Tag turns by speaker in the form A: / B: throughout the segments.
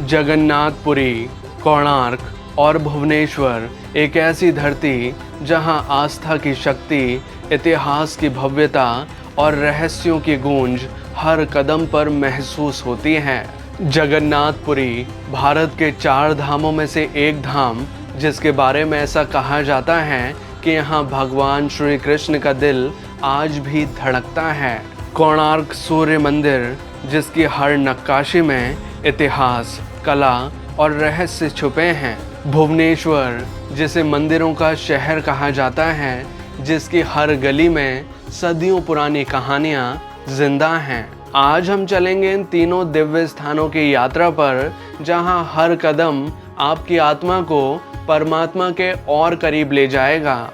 A: जगन्नाथपुरी, कोणार्क और भुवनेश्वर एक ऐसी धरती जहां आस्था की शक्ति, इतिहास की भव्यता और रहस्यों की गूंज हर कदम पर महसूस होती है। जगन्नाथपुरी भारत के 4 धामों में से एक धाम, जिसके बारे में ऐसा कहा जाता है कि यहाँ भगवान श्री कृष्ण का दिल आज भी धड़कता है। कोणार्क सूर्य मंदिर, जिसकी हर नक्काशी में इतिहास, कला और रहस्य छुपे हैं। भुवनेश्वर, जिसे मंदिरों का शहर कहा जाता है, जिसकी हर गली में सदियों पुरानी कहानियां जिंदा हैं। आज हम चलेंगे इन तीनों दिव्य स्थानों की यात्रा पर, जहां हर कदम आपकी आत्मा को परमात्मा के और करीब ले जाएगा।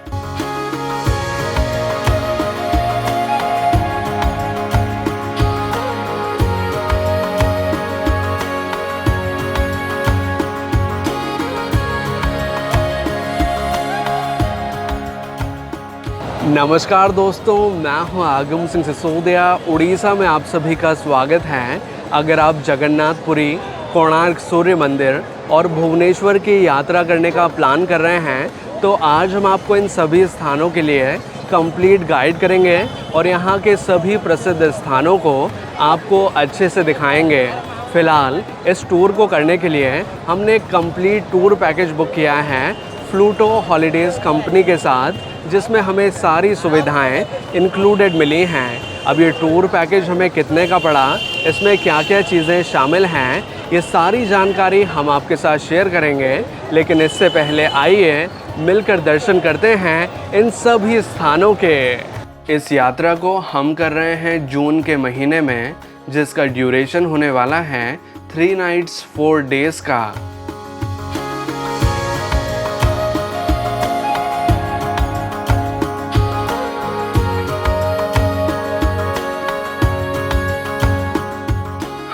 A: नमस्कार दोस्तों, मैं हूं आगम सिंह सिसोदिया। उड़ीसा में आप सभी का स्वागत है। अगर आप जगन्नाथपुरी, कोणार्क सूर्य मंदिर और भुवनेश्वर की यात्रा करने का प्लान कर रहे हैं, तो आज हम आपको इन सभी स्थानों के लिए कंप्लीट गाइड करेंगे और यहाँ के सभी प्रसिद्ध स्थानों को आपको अच्छे से दिखाएंगे। फ़िलहाल इस टूर को करने के लिए हमने एक कंप्लीट टूर पैकेज बुक किया है फ्लूटो हॉलीडेज़ कंपनी के साथ, जिसमें हमें सारी सुविधाएं इंक्लूडेड मिली हैं। अब ये टूर पैकेज हमें कितने का पड़ा, इसमें क्या क्या चीज़ें शामिल हैं, ये सारी जानकारी हम आपके साथ शेयर करेंगे। लेकिन इससे पहले आइए मिलकर दर्शन करते हैं इन सभी स्थानों के। इस यात्रा को हम कर रहे हैं जून के महीने में, जिसका ड्यूरेशन होने वाला है 3 नाइट्स 4 डेज़ का।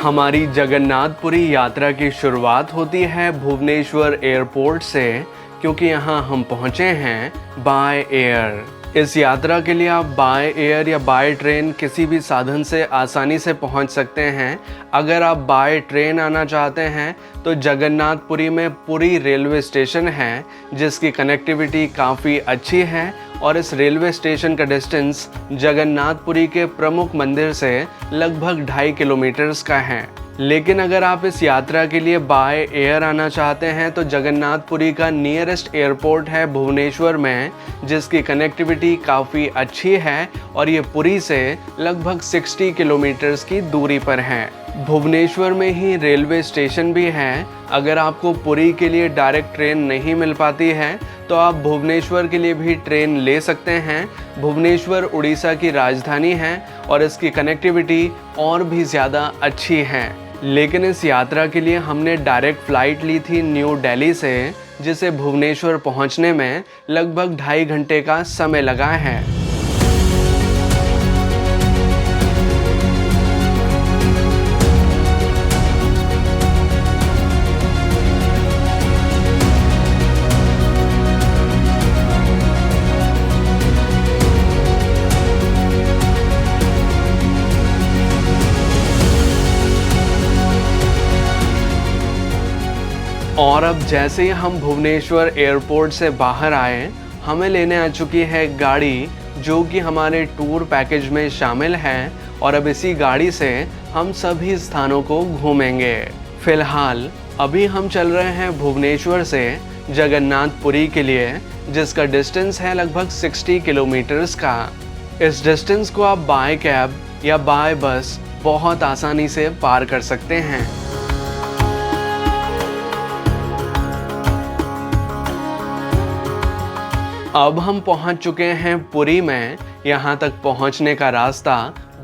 A: हमारी जगन्नाथपुरी यात्रा की शुरुआत होती है भुवनेश्वर एयरपोर्ट से, क्योंकि यहाँ हम पहुँचे हैं बाय एयर। इस यात्रा के लिए आप बाय एयर या बाय ट्रेन किसी भी साधन से आसानी से पहुँच सकते हैं। अगर आप बाय ट्रेन आना चाहते हैं तो जगन्नाथपुरी में पुरी रेलवे स्टेशन है, जिसकी कनेक्टिविटी काफ़ी अच्छी है और इस रेलवे स्टेशन का डिस्टेंस जगन्नाथपुरी के प्रमुख मंदिर से लगभग 2.5 किलोमीटर्स का है। लेकिन अगर आप इस यात्रा के लिए बाय एयर आना चाहते हैं तो जगन्नाथपुरी का नियरेस्ट एयरपोर्ट है भुवनेश्वर में, जिसकी कनेक्टिविटी काफ़ी अच्छी है और ये पुरी से लगभग 60 किलोमीटर्स की दूरी पर है। भुवनेश्वर में ही रेलवे स्टेशन भी है। अगर आपको पुरी के लिए डायरेक्ट ट्रेन नहीं मिल पाती है तो आप भुवनेश्वर के लिए भी ट्रेन ले सकते हैं। भुवनेश्वर उड़ीसा की राजधानी है और इसकी कनेक्टिविटी और भी ज़्यादा अच्छी है। लेकिन इस यात्रा के लिए हमने डायरेक्ट फ़्लाइट ली थी न्यू दिल्ली से, जिसे भुवनेश्वर पहुंचने में लगभग 2.5 घंटे का समय लगा है। और अब जैसे ही हम भुवनेश्वर एयरपोर्ट से बाहर आए, हमें लेने आ चुकी है गाड़ी, जो कि हमारे टूर पैकेज में शामिल है। और अब इसी गाड़ी से हम सभी स्थानों को घूमेंगे। फ़िलहाल अभी हम चल रहे हैं भुवनेश्वर से जगन्नाथपुरी के लिए, जिसका डिस्टेंस है लगभग 60 किलोमीटर्स का। इस डिस्टेंस को आप बाय कैब या बाय बस बहुत आसानी से पार कर सकते हैं। अब हम पहुंच चुके हैं पुरी में। यहाँ तक पहुंचने का रास्ता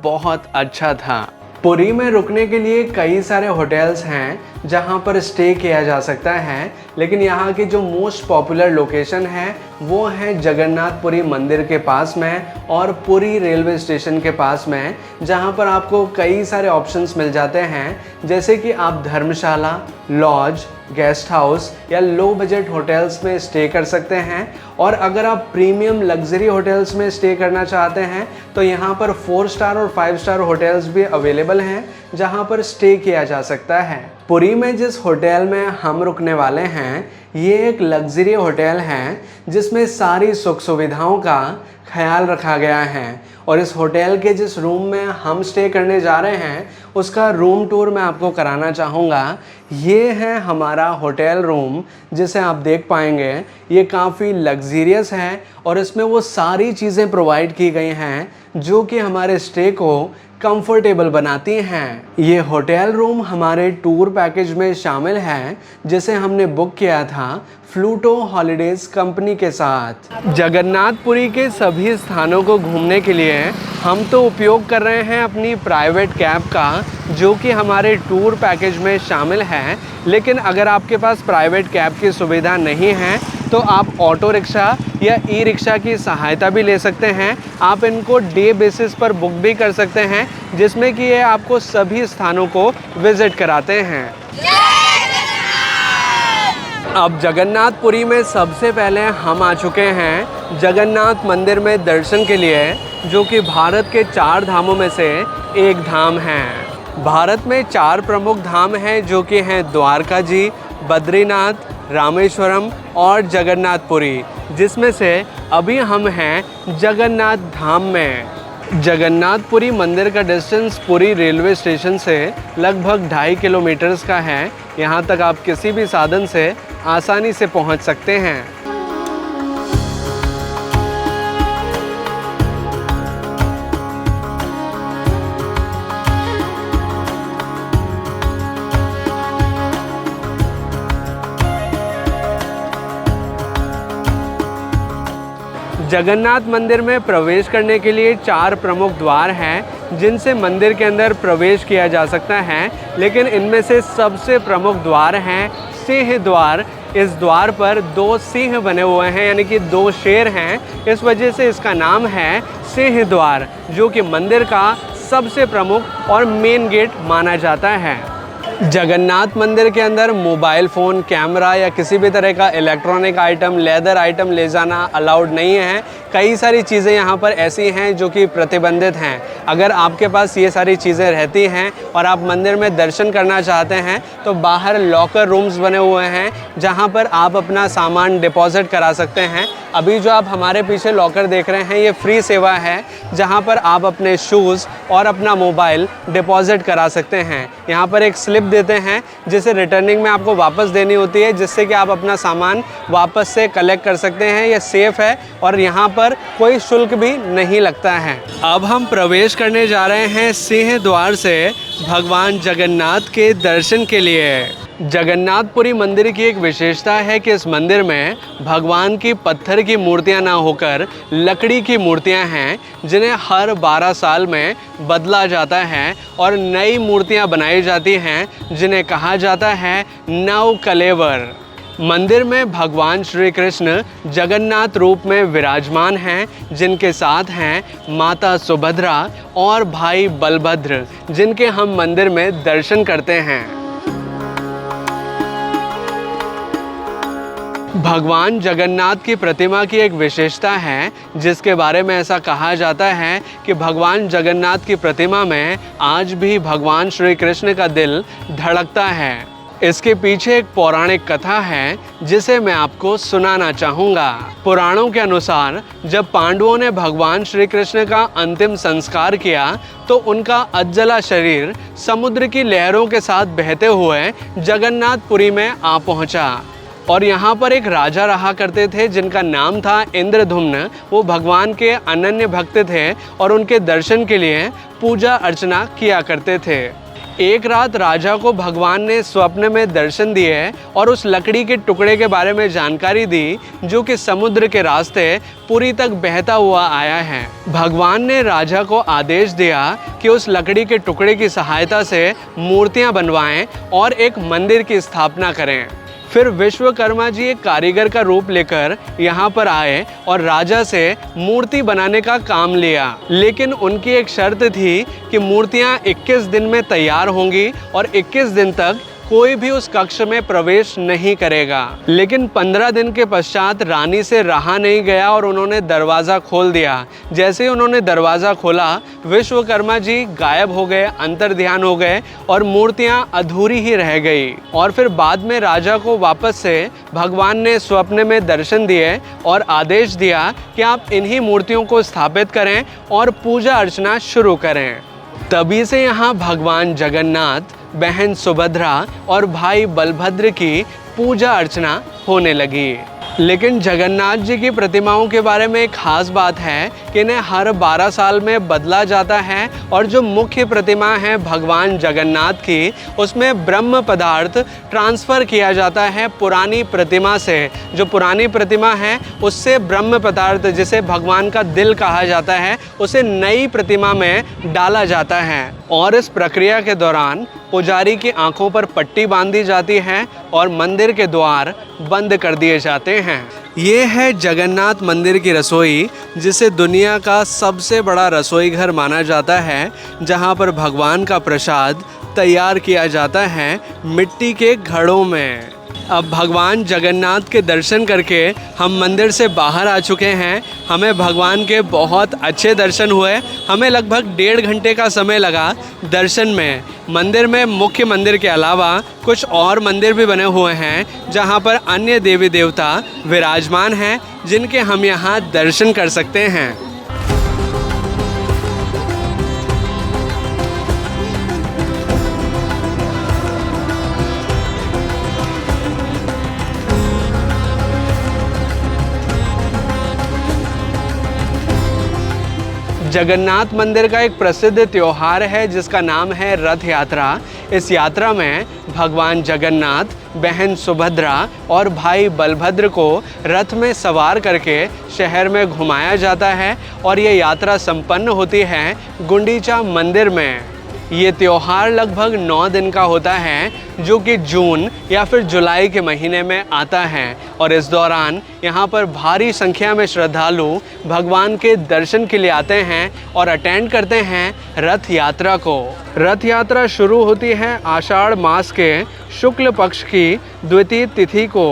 A: बहुत अच्छा था। पुरी में रुकने के लिए कई सारे होटल्स हैं जहाँ पर स्टे किया जा सकता है, लेकिन यहाँ की जो मोस्ट पॉपुलर लोकेशन है वो है जगन्नाथपुरी मंदिर के पास में और पुरी रेलवे स्टेशन के पास में, जहाँ पर आपको कई सारे ऑप्शंस मिल जाते हैं, जैसे कि आप धर्मशाला, लॉज, गेस्ट हाउस या लो बजट होटल्स में स्टे कर सकते हैं। और अगर आप प्रीमियम लग्जरी होटल्स में स्टे करना चाहते हैं तो यहाँ पर 4 स्टार और 5 स्टार होटल्स भी अवेलेबल हैं, जहाँ पर स्टे किया जा सकता है। पुरी में जिस होटल में हम रुकने वाले हैं ये एक लग्जरी होटल है जिसमें सारी सुख सुविधाओं का ख्याल रखा गया है। और इस होटल के जिस रूम में हम स्टे करने जा रहे हैं उसका रूम टूर मैं आपको कराना चाहूँगा। ये है हमारा होटल रूम जिसे आप देख पाएंगे। ये काफ़ी लग्जरियस है और इसमें वो सारी चीज़ें प्रोवाइड की गई हैं जो कि हमारे स्टे को कंफर्टेबल बनाती हैं। ये होटल रूम हमारे टूर पैकेज में शामिल है जिसे हमने बुक किया था फ्लूटो हॉलिडेज़ कंपनी के साथ। जगन्नाथपुरी के सभी स्थानों को घूमने के लिए हम तो उपयोग कर रहे हैं अपनी प्राइवेट कैब का जो कि हमारे टूर पैकेज में शामिल है। लेकिन अगर आपके पास प्राइवेट कैब की सुविधा नहीं है तो आप ऑटो रिक्शा या ई रिक्शा की सहायता भी ले सकते हैं। आप इनको डे बेसिस पर बुक भी कर सकते हैं जिसमें कि ये आपको सभी स्थानों को विज़िट कराते हैं। अब जगन्नाथपुरी में सबसे पहले हम आ चुके हैं जगन्नाथ मंदिर में दर्शन के लिए जो कि भारत के 4 धामों में से एक धाम है। भारत में 4 प्रमुख धाम हैं जो कि हैं द्वारका जी, बद्रीनाथ, रामेश्वरम और जगन्नाथपुरी, जिसमें से अभी हम हैं जगन्नाथ धाम में। जगन्नाथपुरी मंदिर का डिस्टेंस पुरी रेलवे स्टेशन से लगभग 2.5 किलोमीटर्स का है। यहाँ तक आप किसी भी साधन से आसानी से पहुँच सकते हैं। जगन्नाथ मंदिर में प्रवेश करने के लिए 4 प्रमुख द्वार हैं जिनसे मंदिर के अंदर प्रवेश किया जा सकता है। लेकिन इनमें से सबसे प्रमुख द्वार हैं सिंह द्वार। इस द्वार पर 2 सिंह बने हुए हैं यानी कि 2 शेर हैं। इस वजह से इसका नाम है सिंह द्वार जो कि मंदिर का सबसे प्रमुख और मेन गेट माना जाता है। जगन्नाथ मंदिर के अंदर मोबाइल फ़ोन, कैमरा या किसी भी तरह का इलेक्ट्रॉनिक आइटम, लेदर आइटम ले जाना अलाउड नहीं है। कई सारी चीज़ें यहाँ पर ऐसी हैं जो कि प्रतिबंधित हैं। अगर आपके पास ये सारी चीज़ें रहती हैं और आप मंदिर में दर्शन करना चाहते हैं तो बाहर लॉकर रूम्स बने हुए हैं जहाँ पर आप अपना सामान डिपॉजिट करा सकते हैं। अभी जो आप हमारे पीछे लॉकर देख रहे हैं ये फ्री सेवा है जहाँ पर आप अपने शूज़ और अपना मोबाइल डिपॉजिट करा सकते हैं। यहाँ पर एक स्लिप देते हैं जिसे रिटर्निंग में आपको वापस देनी होती है जिससे कि आप अपना सामान वापस से कलेक्ट कर सकते हैं। ये सेफ़ है और यहाँ पर कोई शुल्क भी नहीं लगता है। अब हम प्रवेश करने जा रहे हैं सिंह द्वार से भगवान जगन्नाथ के दर्शन के लिए। जगन्नाथपुरी मंदिर की एक विशेषता है कि इस मंदिर में भगवान की पत्थर की मूर्तियां ना होकर लकड़ी की मूर्तियां हैं जिन्हें हर 12 साल में बदला जाता है और नई मूर्तियां बनाई जाती हैं जिन्हें कहा जाता है नव कलेवर। मंदिर में भगवान श्री कृष्ण जगन्नाथ रूप में विराजमान हैं जिनके साथ हैं माता सुभद्रा और भाई बलभद्र जिनके हम मंदिर में दर्शन करते हैं। भगवान जगन्नाथ की प्रतिमा की एक विशेषता है जिसके बारे में ऐसा कहा जाता है कि भगवान जगन्नाथ की प्रतिमा में आज भी भगवान श्री कृष्ण का दिल धड़कता है। इसके पीछे एक पौराणिक कथा है जिसे मैं आपको सुनाना चाहूँगा। पुराणों के अनुसार जब पांडवों ने भगवान श्री कृष्ण का अंतिम संस्कार किया तो उनका अधजला शरीर समुद्र की लहरों के साथ बहते हुए जगन्नाथपुरी में आ पहुँचा। और यहाँ पर एक राजा रहा करते थे जिनका नाम था इंद्रधुम्न। वो भगवान के अनन्य भक्त थे और उनके दर्शन के लिए पूजा अर्चना किया करते थे। एक रात राजा को भगवान ने स्वप्न में दर्शन दिए और उस लकड़ी के टुकड़े के बारे में जानकारी दी जो कि समुद्र के रास्ते पुरी तक बहता हुआ आया है। भगवान ने राजा को आदेश दिया कि उस लकड़ी के टुकड़े की सहायता से मूर्तियां बनवाएं और एक मंदिर की स्थापना करें। फिर विश्वकर्मा जी एक कारीगर का रूप लेकर यहाँ पर आए और राजा से मूर्ति बनाने का काम लिया। लेकिन उनकी एक शर्त थी कि मूर्तियाँ 21 दिन में तैयार होंगी और 21 दिन तक कोई भी उस कक्ष में प्रवेश नहीं करेगा। लेकिन 15 दिन के पश्चात रानी से रहा नहीं गया और उन्होंने दरवाज़ा खोल दिया। जैसे ही उन्होंने दरवाज़ा खोला, विश्वकर्मा जी गायब हो गए, अंतर्ध्यान हो गए और मूर्तियां अधूरी ही रह गई। और फिर बाद में राजा को वापस से भगवान ने स्वप्न में दर्शन दिए और आदेश दिया कि आप इन्हीं मूर्तियों को स्थापित करें और पूजा अर्चना शुरू करें। तभी से यहाँ भगवान जगन्नाथ, बहन सुभद्रा और भाई बलभद्र की पूजा अर्चना होने लगी। लेकिन जगन्नाथ जी की प्रतिमाओं के बारे में एक खास बात है कि इन्हें हर 12 साल में बदला जाता है और जो मुख्य प्रतिमा है भगवान जगन्नाथ की, उसमें ब्रह्म पदार्थ ट्रांसफ़र किया जाता है पुरानी प्रतिमा से। जो पुरानी प्रतिमा है उससे ब्रह्म पदार्थ, जिसे भगवान का दिल कहा जाता है, उसे नई प्रतिमा में डाला जाता है। और इस प्रक्रिया के दौरान पुजारी की आंखों पर पट्टी बांधी जाती है और मंदिर के द्वार बंद कर दिए जाते हैं। ये है जगन्नाथ मंदिर की रसोई, जिसे दुनिया का सबसे बड़ा रसोई घर माना जाता है, जहाँ पर भगवान का प्रसाद तैयार किया जाता है मिट्टी के घड़ों में। अब भगवान जगन्नाथ के दर्शन करके हम मंदिर से बाहर आ चुके हैं। हमें भगवान के बहुत अच्छे दर्शन हुए। हमें लगभग 1.5 घंटे का समय लगा दर्शन में। मंदिर में मुख्य मंदिर के अलावा कुछ और मंदिर भी बने हुए हैं, जहां पर अन्य देवी देवता विराजमान हैं, जिनके हम यहाँ दर्शन कर सकते हैं। जगन्नाथ मंदिर का एक प्रसिद्ध त्यौहार है जिसका नाम है रथ यात्रा। इस यात्रा में भगवान जगन्नाथ, बहन सुभद्रा और भाई बलभद्र को रथ में सवार करके शहर में घुमाया जाता है और ये यात्रा संपन्न होती है गुंडीचा मंदिर में। ये त्यौहार लगभग 9 दिन का होता है, जो कि जून या फिर जुलाई के महीने में आता है। और इस दौरान यहाँ पर भारी संख्या में श्रद्धालु भगवान के दर्शन के लिए आते हैं और अटेंड करते हैं रथ यात्रा को। रथ यात्रा शुरू होती है आषाढ़ मास के शुक्ल पक्ष की द्वितीय तिथि को।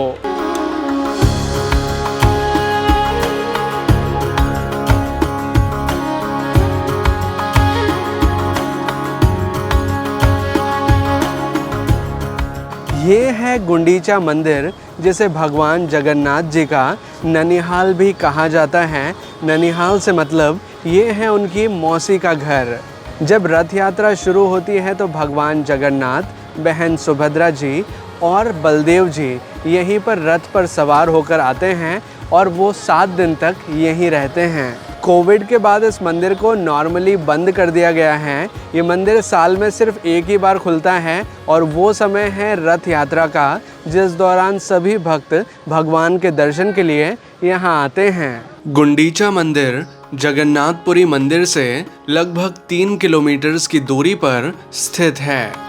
A: ये है गुंडीचा मंदिर, जिसे भगवान जगन्नाथ जी का ननिहाल भी कहा जाता है। ननिहाल से मतलब ये है उनकी मौसी का घर। जब रथ यात्रा शुरू होती है तो भगवान जगन्नाथ, बहन सुभद्रा जी और बलदेव जी यहीं पर रथ पर सवार होकर आते हैं और वो 7 दिन तक यहीं रहते हैं। कोविड के बाद इस मंदिर को नॉर्मली बंद कर दिया गया है। ये मंदिर साल में सिर्फ एक ही बार खुलता है और वो समय है रथ यात्रा का, जिस दौरान सभी भक्त भगवान के दर्शन के लिए यहाँ आते हैं। गुंडीचा मंदिर जगन्नाथपुरी मंदिर से लगभग 3 किलोमीटर की दूरी पर स्थित है।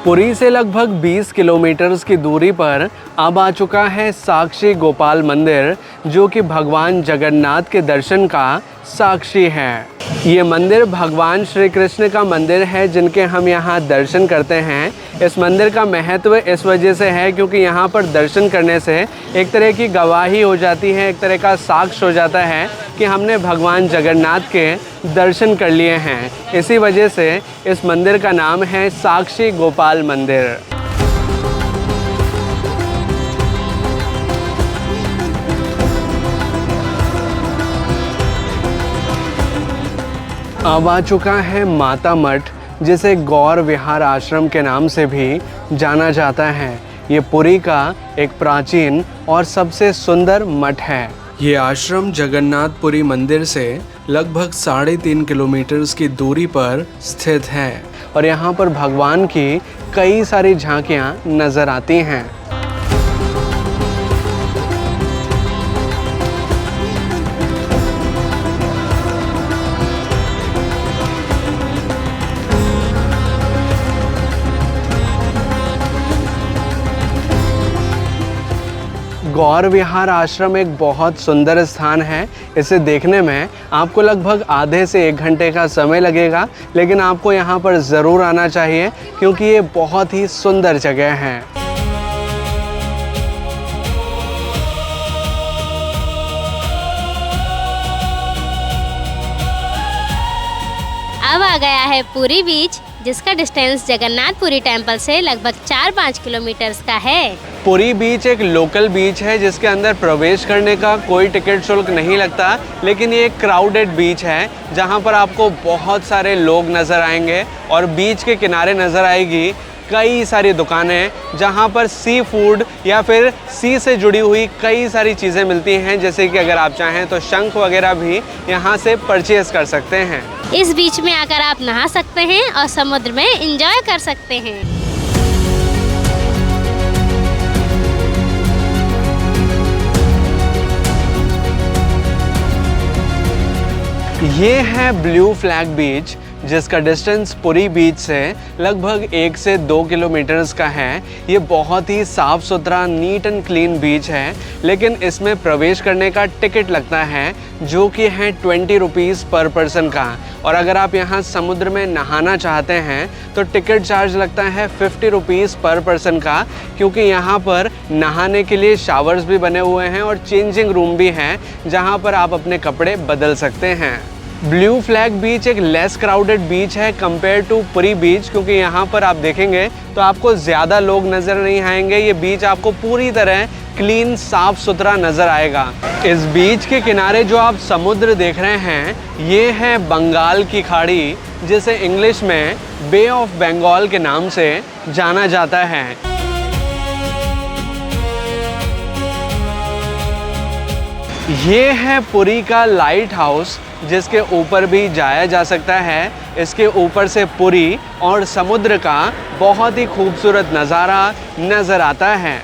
A: पुरी से लगभग 20 किलोमीटर की दूरी पर अब आ चुका है साक्षी गोपाल मंदिर, जो कि भगवान जगन्नाथ के दर्शन का साक्षी है। ये मंदिर भगवान श्री कृष्ण का मंदिर है, जिनके हम यहाँ दर्शन करते हैं। इस मंदिर का महत्व इस वजह से है क्योंकि यहाँ पर दर्शन करने से एक तरह की गवाही हो जाती है, एक तरह का साक्ष्य हो जाता है कि हमने भगवान जगन्नाथ के दर्शन कर लिए हैं। इसी वजह से इस मंदिर का नाम है साक्षी गोपाल मंदिर। अब आ चुका है माता मठ, जिसे गौर विहार आश्रम के नाम से भी जाना जाता है। ये पुरी का एक प्राचीन और सबसे सुंदर मठ है। ये आश्रम जगन्नाथपुरी मंदिर से लगभग 3.5 किलोमीटर की दूरी पर स्थित है और यहाँ पर भगवान की कई सारी झांकियाँ नज़र आती हैं। गौर विहार आश्रम एक बहुत सुंदर स्थान है। इसे देखने में आपको लगभग आधे से 1 घंटे का समय लगेगा, लेकिन आपको यहाँ पर ज़रूर आना चाहिए क्योंकि ये बहुत ही सुंदर जगह है।
B: अब आ गया है पुरी बीच, जिसका डिस्टेंस जगन्नाथपुरी टेम्पल से लगभग 4-5 किलोमीटर का है।
A: पुरी बीच एक लोकल बीच है जिसके अंदर प्रवेश करने का कोई टिकट शुल्क नहीं लगता, लेकिन ये एक क्राउडेड बीच है जहाँ पर आपको बहुत सारे लोग नज़र आएंगे और बीच के किनारे नज़र आएगी कई सारी दुकानें जहाँ पर सी फूड या फिर सी से जुड़ी हुई कई सारी चीज़ें मिलती हैं, जैसे कि अगर आप चाहें तो शंख वगैरह भी यहाँ से परचेज़ कर सकते हैं।
B: इस बीच में आकर आप नहा सकते हैं और समुद्र में एंजॉय कर सकते हैं।
A: ये है ब्लू फ्लैग बीच, जिसका डिस्टेंस पुरी बीच से लगभग 1 से 2 किलोमीटर्स का है। ये बहुत ही साफ़ सुथरा नीट एंड क्लीन बीच है, लेकिन इसमें प्रवेश करने का टिकट लगता है जो कि है 20 रुपीज़ पर पर्सन का। और अगर आप यहाँ समुद्र में नहाना चाहते हैं तो टिकट चार्ज लगता है 50 रुपीज़ पर पर्सन का, क्योंकि यहाँ पर नहाने के लिए शावर्स भी बने हुए हैं और चेंजिंग रूम भी हैं जहाँ पर आप अपने कपड़े बदल सकते हैं। ब्लू फ्लैग बीच एक लेस क्राउडेड बीच है कंपेयर टू पुरी बीच, क्योंकि यहाँ पर आप देखेंगे तो आपको ज़्यादा लोग नज़र नहीं आएंगे। ये बीच आपको पूरी तरह क्लीन साफ़ सुथरा नज़र आएगा। इस बीच के किनारे जो आप समुद्र देख रहे हैं ये है बंगाल की खाड़ी, जिसे इंग्लिश में बे ऑफ बंगाल के नाम से जाना जाता है। ये है पुरी का लाइट हाउस, जिसके ऊपर भी जाया जा सकता है। इसके ऊपर से पुरी और समुद्र का बहुत ही खूबसूरत नज़ारा नज़र आता है।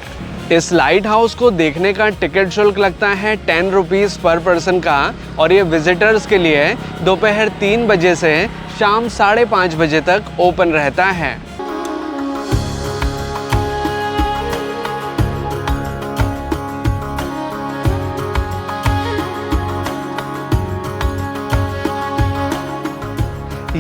A: इस लाइट हाउस को देखने का टिकट शुल्क लगता है 10 रुपीज़ पर पर्सन का, और ये विजिटर्स के लिए दोपहर 3 बजे से शाम 5:30 बजे तक ओपन रहता है।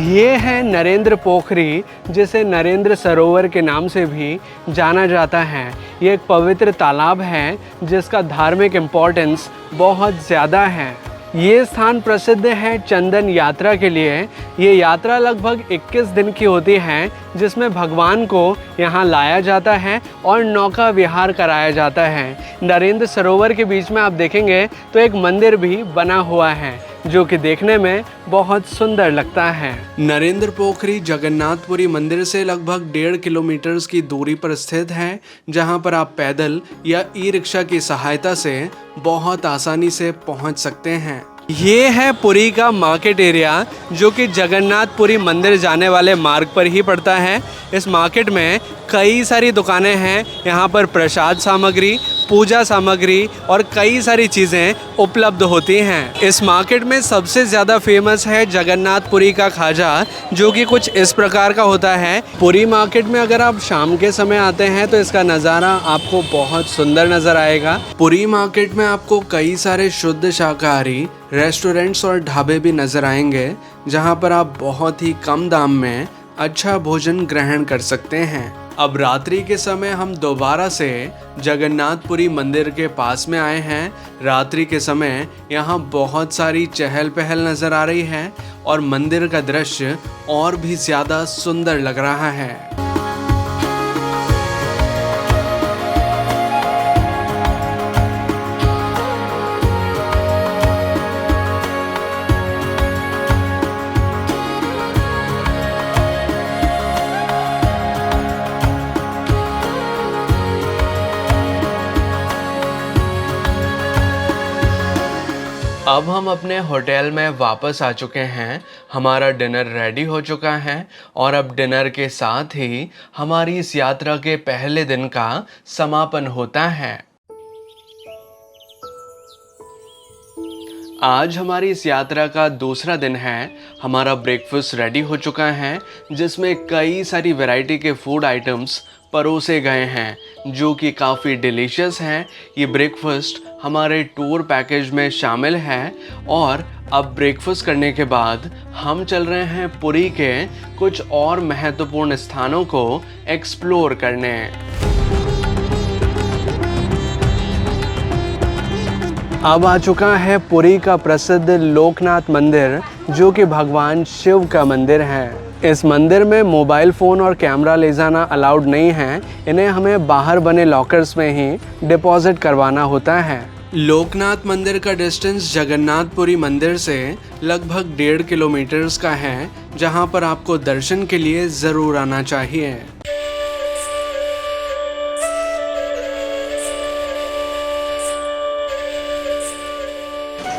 A: ये है नरेंद्र पोखरी, जिसे नरेंद्र सरोवर के नाम से भी जाना जाता है। ये एक पवित्र तालाब है जिसका धार्मिक इम्पोर्टेंस बहुत ज़्यादा है। ये स्थान प्रसिद्ध है चंदन यात्रा के लिए। ये यात्रा लगभग 21 दिन की होती है, जिसमें भगवान को यहाँ लाया जाता है और नौका विहार कराया जाता है। नरेंद्र सरोवर के बीच में आप देखेंगे तो एक मंदिर भी बना हुआ है जो कि देखने में बहुत सुंदर लगता है। नरेंद्र पोखरी जगन्नाथपुरी मंदिर से लगभग 1.5 किलोमीटर की दूरी पर स्थित है, जहां पर आप पैदल या ई रिक्शा की सहायता से बहुत आसानी से पहुंच सकते हैं। ये है पुरी का मार्केट एरिया, जो कि जगन्नाथपुरी मंदिर जाने वाले मार्ग पर ही पड़ता है। इस मार्केट में कई सारी दुकानें हैं। यहाँ पर प्रसाद सामग्री, पूजा सामग्री और कई सारी चीज़ें उपलब्ध होती हैं। इस मार्केट में सबसे ज़्यादा फेमस है जगन्नाथपुरी का खाजा, जो कि कुछ इस प्रकार का होता है। पुरी मार्केट में अगर आप शाम के समय आते हैं तो इसका नज़ारा आपको बहुत सुंदर नज़र आएगा। पुरी मार्केट में आपको कई सारे शुद्ध शाकाहारी रेस्टोरेंट्स और ढाबे भी नज़र आएंगे, जहाँ पर आप बहुत ही कम दाम में अच्छा भोजन ग्रहण कर सकते हैं। अब रात्रि के समय हम दोबारा से जगन्नाथपुरी मंदिर के पास में आए हैं। रात्रि के समय यहाँ बहुत सारी चहल पहल नज़र आ रही है और मंदिर का दृश्य और भी ज़्यादा सुंदर लग रहा है। अब हम अपने होटल में वापस आ चुके हैं। हमारा डिनर रेडी हो चुका है और अब डिनर के साथ ही हमारी इस यात्रा के पहले दिन का समापन होता है। आज हमारी इस यात्रा का दूसरा दिन है। हमारा ब्रेकफास्ट रेडी हो चुका है, जिसमें कई सारी वैरायटी के फूड आइटम्स परोसे गए हैं जो कि काफ़ी डिलीशियस हैं। ये ब्रेकफास्ट हमारे टूर पैकेज में शामिल है और अब ब्रेकफास्ट करने के बाद हम चल रहे हैं पुरी के कुछ और महत्वपूर्ण स्थानों को एक्सप्लोर करने। अब आ चुका है पुरी का प्रसिद्ध लोकनाथ मंदिर जो कि भगवान शिव का मंदिर है। इस मंदिर में मोबाइल फ़ोन और कैमरा ले जाना अलाउड नहीं है, इन्हें हमें बाहर बने लॉकर्स में ही डिपॉजिट करवाना होता है। लोकनाथ मंदिर का डिस्टेंस जगन्नाथपुरी मंदिर से लगभग 1.5 किलोमीटर्स का है, जहां पर आपको दर्शन के लिए ज़रूर आना चाहिए।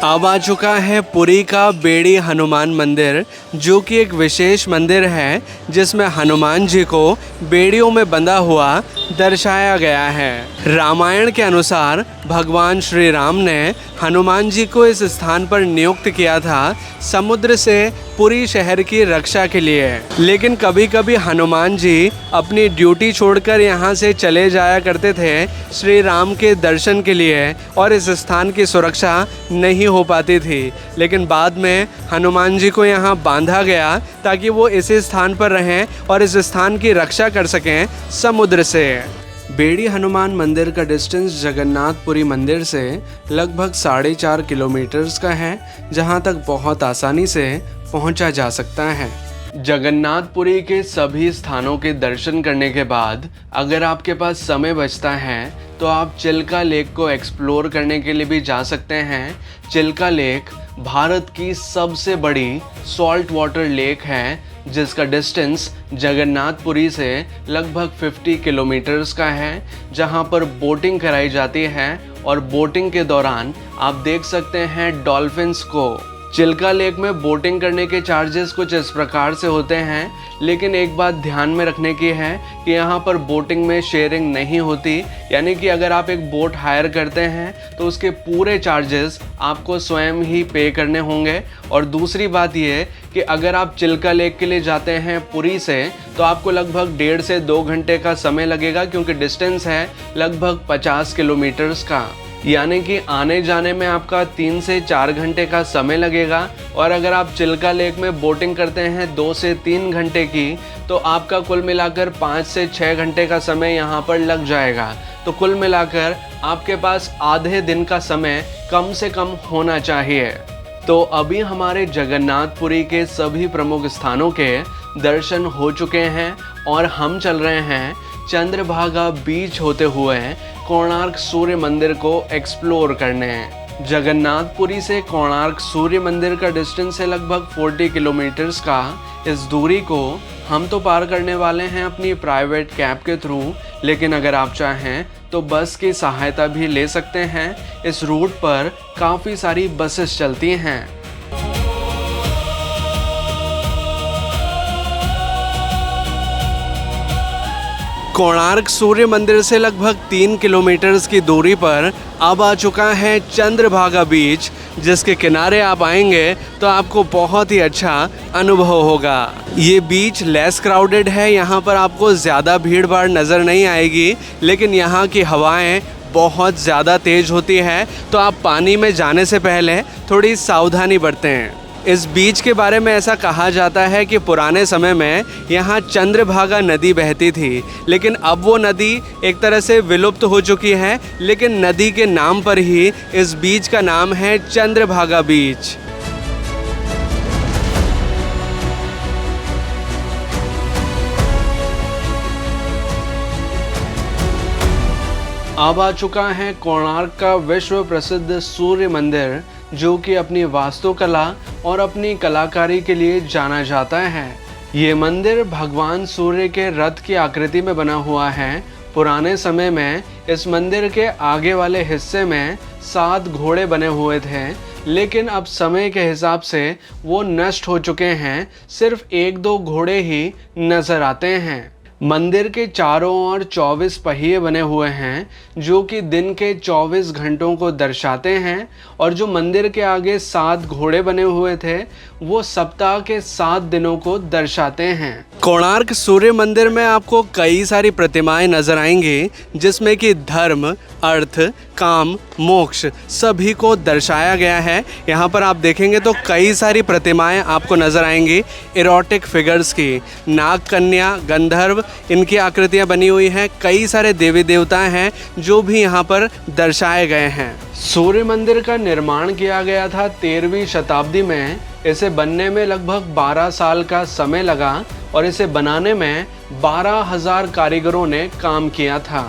A: अब आ चुका है पुरी का बेड़ी हनुमान मंदिर जो कि एक विशेष मंदिर है जिसमें हनुमान जी को बेड़ियों में बंधा हुआ दर्शाया गया है। रामायण के अनुसार भगवान श्री राम ने हनुमान जी को इस स्थान पर नियुक्त किया था समुद्र से पुरी शहर की रक्षा के लिए, लेकिन कभी कभी हनुमान जी अपनी ड्यूटी छोड़कर यहाँ से चले जाया करते थे श्री राम के दर्शन के लिए और इस स्थान की सुरक्षा नहीं हो पाती थी। लेकिन बाद में हनुमान जी को यहाँ बांधा गया ताकि वो इसी स्थान पर रहें और इस स्थान की रक्षा कर सकें समुद्र से। बेड़ी हनुमान मंदिर का डिस्टेंस जगन्नाथपुरी मंदिर से लगभग 4.5 किलोमीटर्स का है, जहां तक बहुत आसानी से पहुंचा जा सकता है। जगन्नाथपुरी के सभी स्थानों के दर्शन करने के बाद अगर आपके पास समय बचता है तो आप चिल्का लेक को एक्सप्लोर करने के लिए भी जा सकते हैं। चिल्का लेक भारत की सबसे बड़ी सॉल्ट वाटर लेक है जिसका डिस्टेंस जगन्नाथपुरी से लगभग 50 किलोमीटर्स का है, जहां पर बोटिंग कराई जाती है और बोटिंग के दौरान आप देख सकते हैं डॉल्फिन्स को। चिल्का लेक में बोटिंग करने के चार्जेस कुछ इस प्रकार से होते हैं, लेकिन एक बात ध्यान में रखने की है कि यहाँ पर बोटिंग में शेयरिंग नहीं होती, यानी कि अगर आप एक बोट हायर करते हैं तो उसके पूरे चार्जेस आपको स्वयं ही पे करने होंगे। और दूसरी बात ये कि अगर आप चिल्का लेक के लिए जाते हैं पुरी से तो आपको लगभग 1.5 से 2 घंटे का समय लगेगा, क्योंकि डिस्टेंस है लगभग 50 किलोमीटर्स का, यानी कि आने जाने में आपका 3 से 4 घंटे का समय लगेगा। और अगर आप चिल्का लेक में बोटिंग करते हैं 2 से 3 घंटे की तो आपका कुल मिलाकर 5 से 6 घंटे का समय यहाँ पर लग जाएगा। तो कुल मिलाकर आपके पास आधे दिन का समय कम से कम होना चाहिए। तो अभी हमारे जगन्नाथपुरी के सभी प्रमुख स्थानों के दर्शन हो चुके हैं और हम चल रहे हैं चंद्रभागा बीच होते हुए कोणार्क सूर्य मंदिर को एक्सप्लोर करने। जगन्नाथपुरी से कोणार्क सूर्य मंदिर का डिस्टेंस है लगभग 40 किलोमीटर्स का। इस दूरी को हम तो पार करने वाले हैं अपनी प्राइवेट कैब के थ्रू, लेकिन अगर आप चाहें तो बस की सहायता भी ले सकते हैं। इस रूट पर काफ़ी सारी बसेस चलती हैं। कोणार्क सूर्य मंदिर से लगभग 3 किलोमीटर्स की दूरी पर अब आ चुका है चंद्रभागा बीच, जिसके किनारे आप आएंगे तो आपको बहुत ही अच्छा अनुभव होगा। ये बीच लेस क्राउडेड है, यहाँ पर आपको ज़्यादा भीड़ भाड़ नज़र नहीं आएगी, लेकिन यहाँ की हवाएं बहुत ज़्यादा तेज़ होती है, तो आप पानी में जाने से पहले थोड़ी सावधानी बरतें। इस बीच के बारे में ऐसा कहा जाता है कि पुराने समय में यहाँ चंद्रभागा नदी बहती थी, लेकिन अब वो नदी एक तरह से विलुप्त हो चुकी है, लेकिन नदी के नाम पर ही इस बीच का नाम है चंद्रभागा बीच। अब आ चुका है कोणार्क का विश्व प्रसिद्ध सूर्य मंदिर, जो कि अपनी वास्तुकला और अपनी कलाकारी के लिए जाना जाता है। ये मंदिर भगवान सूर्य के रथ की आकृति में बना हुआ है। पुराने समय में इस मंदिर के आगे वाले हिस्से में 7 घोड़े बने हुए थे, लेकिन अब समय के हिसाब से वो नष्ट हो चुके हैं। सिर्फ 1-2 घोड़े ही नजर आते हैं। मंदिर के चारों ओर 24 पहिए बने हुए हैं जो कि दिन के 24 घंटों को दर्शाते हैं, और जो मंदिर के आगे 7 घोड़े बने हुए थे वो सप्ताह के 7 दिनों को दर्शाते हैं। कोणार्क सूर्य मंदिर में आपको कई सारी प्रतिमाएं नजर आएंगी जिसमें कि धर्म, अर्थ, काम, मोक्ष सभी को दर्शाया गया है। यहाँ पर आप देखेंगे तो कई सारी प्रतिमाएं आपको नजर आएंगी इरोटिक फिगर्स की। नाग कन्या, गंधर्व, इनकी आकृतियां बनी हुई हैं। कई सारे देवी देवता हैं जो भी यहाँ पर दर्शाए गए हैं। सूर्य मंदिर का निर्माण किया गया था 13वीं शताब्दी में। इसे बनने में लगभग 12 साल का समय लगा और इसे बनाने में 12,000 कारीगरों ने काम किया था।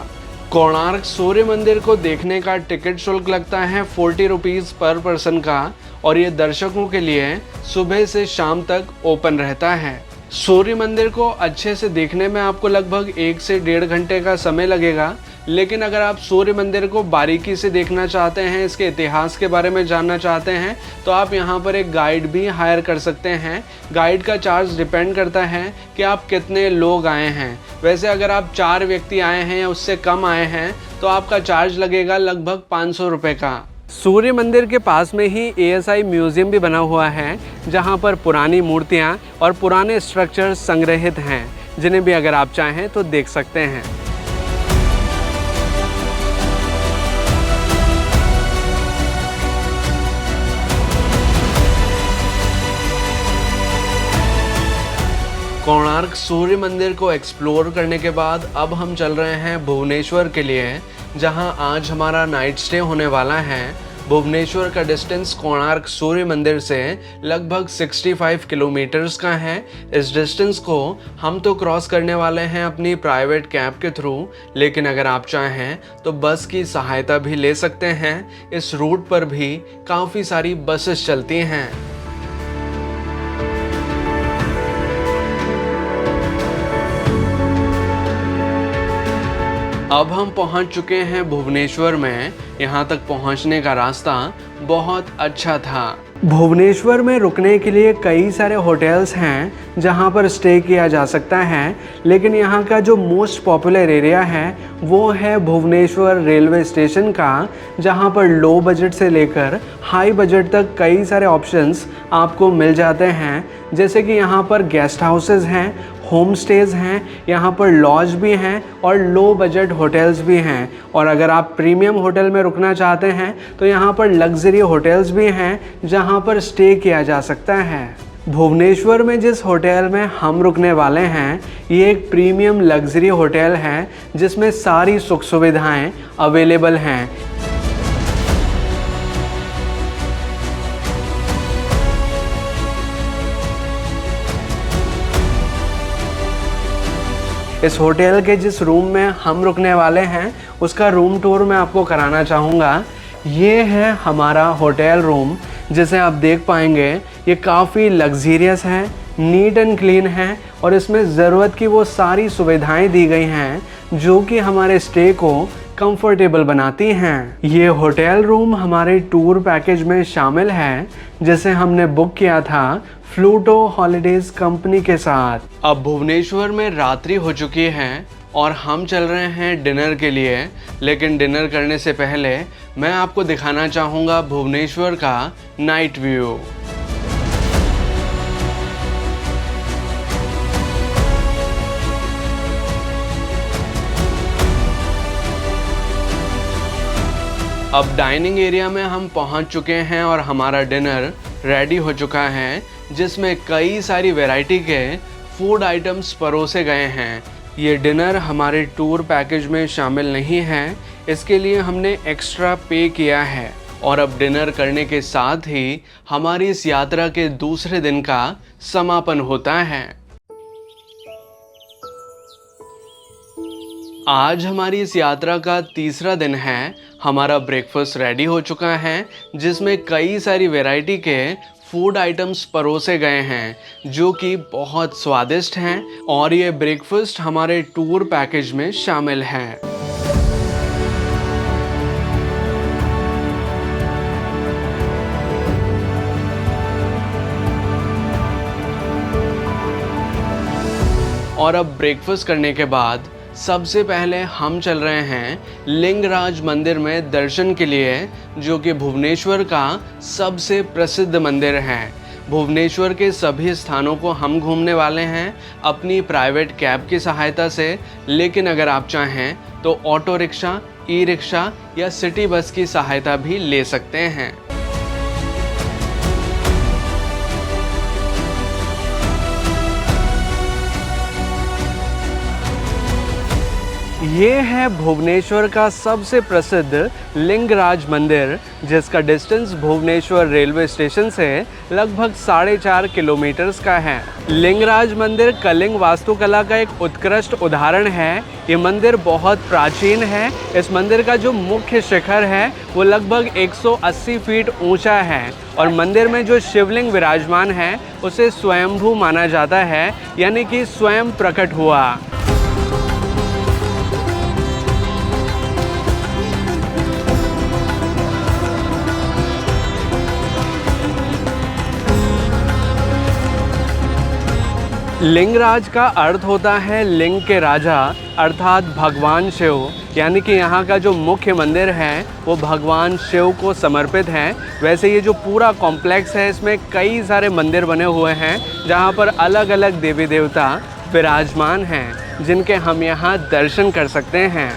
A: कोणार्क सूर्य मंदिर को देखने का टिकट शुल्क लगता है 40 रुपीज़ पर पर्सन का, और ये दर्शकों के लिए सुबह से शाम तक ओपन रहता है। सूर्य मंदिर को अच्छे से देखने में आपको लगभग 1 से 1.5 घंटे का समय लगेगा, लेकिन अगर आप सूर्य मंदिर को बारीकी से देखना चाहते हैं, इसके इतिहास के बारे में जानना चाहते हैं, तो आप यहाँ पर एक गाइड भी हायर कर सकते हैं। गाइड का चार्ज डिपेंड करता है कि आप कितने लोग आए हैं। वैसे अगर आप 4 व्यक्ति आए हैं या उससे कम आए हैं तो आपका चार्ज लगेगा लगभग 500 रुपये का। सूर्य मंदिर के पास में ही ASI म्यूज़ियम भी बना हुआ है जहाँ पर पुरानी मूर्तियाँ और पुराने स्ट्रक्चर्स संग्रहित हैं, जिन्हें भी अगर आप चाहें तो देख सकते हैं। कोणार्क सूर्य मंदिर को एक्सप्लोर करने के बाद अब हम चल रहे हैं भुवनेश्वर के लिए, जहां आज हमारा नाइट स्टे होने वाला है। भुवनेश्वर का डिस्टेंस कोणार्क सूर्य मंदिर से लगभग 65 किलोमीटर्स का है। इस डिस्टेंस को हम तो क्रॉस करने वाले हैं अपनी प्राइवेट कैब के थ्रू, लेकिन अगर आप चाहें तो बस की सहायता भी ले सकते हैं। इस रूट पर भी काफ़ी सारी बसेस चलती हैं। अब हम पहुंच चुके हैं भुवनेश्वर में। यहाँ तक पहुंचने का रास्ता बहुत अच्छा था। भुवनेश्वर में रुकने के लिए कई सारे होटल्स हैं जहाँ पर स्टे किया जा सकता है, लेकिन यहाँ का जो मोस्ट पॉपुलर एरिया है वो है भुवनेश्वर रेलवे स्टेशन का, जहाँ पर लो बजट से लेकर हाई बजट तक कई सारे ऑप्शंस आपको मिल जाते हैं। जैसे कि यहाँ पर गेस्ट हाउसेस हैं, होम स्टेज हैं, यहाँ पर लॉज भी हैं और लो बजट होटल्स भी हैं। और अगर आप प्रीमियम होटल में रुकना चाहते हैं तो यहाँ पर लग्जरी होटल्स भी हैं जहाँ पर स्टे किया जा सकता है। भुवनेश्वर में जिस होटल में हम रुकने वाले हैं ये एक प्रीमियम लग्जरी होटल है जिसमें सारी सुख सुविधाएं अवेलेबल हैं। इस होटल के जिस रूम में हम रुकने वाले हैं उसका रूम टूर मैं आपको कराना चाहूँगा। ये है हमारा होटल रूम, जिसे आप देख पाएंगे ये काफ़ी लग्जीरियस है, नीट एंड क्लीन है और इसमें ज़रूरत की वो सारी सुविधाएं दी गई हैं जो कि हमारे स्टे को कंफर्टेबल बनाती हैं। ये होटल रूम हमारे टूर पैकेज में शामिल है जिसे हमने बुक किया था फ्लूटो हॉलीडेज कंपनी के साथ। अब भुवनेश्वर में रात्रि हो चुकी है और हम चल रहे हैं डिनर के लिए, लेकिन डिनर करने से पहले मैं आपको दिखाना चाहूँगा भुवनेश्वर का नाइट व्यू। अब डाइनिंग एरिया में हम पहुंच चुके हैं और हमारा डिनर रेडी हो चुका है, जिसमें कई सारी वैरायटी के फूड आइटम्स परोसे गए हैं। ये डिनर हमारे टूर पैकेज में शामिल नहीं है, इसके लिए हमने एक्स्ट्रा पे किया है। और अब डिनर करने के साथ ही हमारी इस यात्रा के दूसरे दिन का समापन होता है। आज हमारी इस यात्रा का तीसरा दिन है। हमारा ब्रेकफास्ट रेडी हो चुका है जिसमें कई सारी वैरायटी के फूड आइटम्स परोसे गए हैं जो कि बहुत स्वादिष्ट हैं और ये ब्रेकफास्ट हमारे टूर पैकेज में शामिल है। और अब ब्रेकफास्ट करने के बाद सबसे पहले हम चल रहे हैं लिंगराज मंदिर में दर्शन के लिए, जो कि भुवनेश्वर का सबसे प्रसिद्ध मंदिर है। भुवनेश्वर के सभी स्थानों को हम घूमने वाले हैं अपनी प्राइवेट कैब की सहायता से, लेकिन अगर आप चाहें तो ऑटो रिक्शा, ई रिक्शा या सिटी बस की सहायता भी ले सकते हैं। ये है भुवनेश्वर का सबसे प्रसिद्ध लिंगराज मंदिर, जिसका डिस्टेंस भुवनेश्वर रेलवे स्टेशन से लगभग 4.5 किलोमीटर्स का है। लिंगराज मंदिर कलिंग वास्तुकला का एक उत्कृष्ट उदाहरण है। ये मंदिर बहुत प्राचीन है। इस मंदिर का जो मुख्य शिखर है वो लगभग 180 फीट ऊंचा है और मंदिर में जो शिवलिंग विराजमान है उसे स्वयंभू माना जाता है, यानी कि स्वयं प्रकट हुआ। लिंगराज का अर्थ होता है लिंग के राजा, अर्थात भगवान शिव, यानी कि यहाँ का जो मुख्य मंदिर है वो भगवान शिव को समर्पित है। वैसे ये जो पूरा कॉम्प्लेक्स है इसमें कई सारे मंदिर बने हुए हैं जहाँ पर अलग अलग देवी देवता विराजमान हैं, जिनके हम यहाँ दर्शन कर सकते हैं।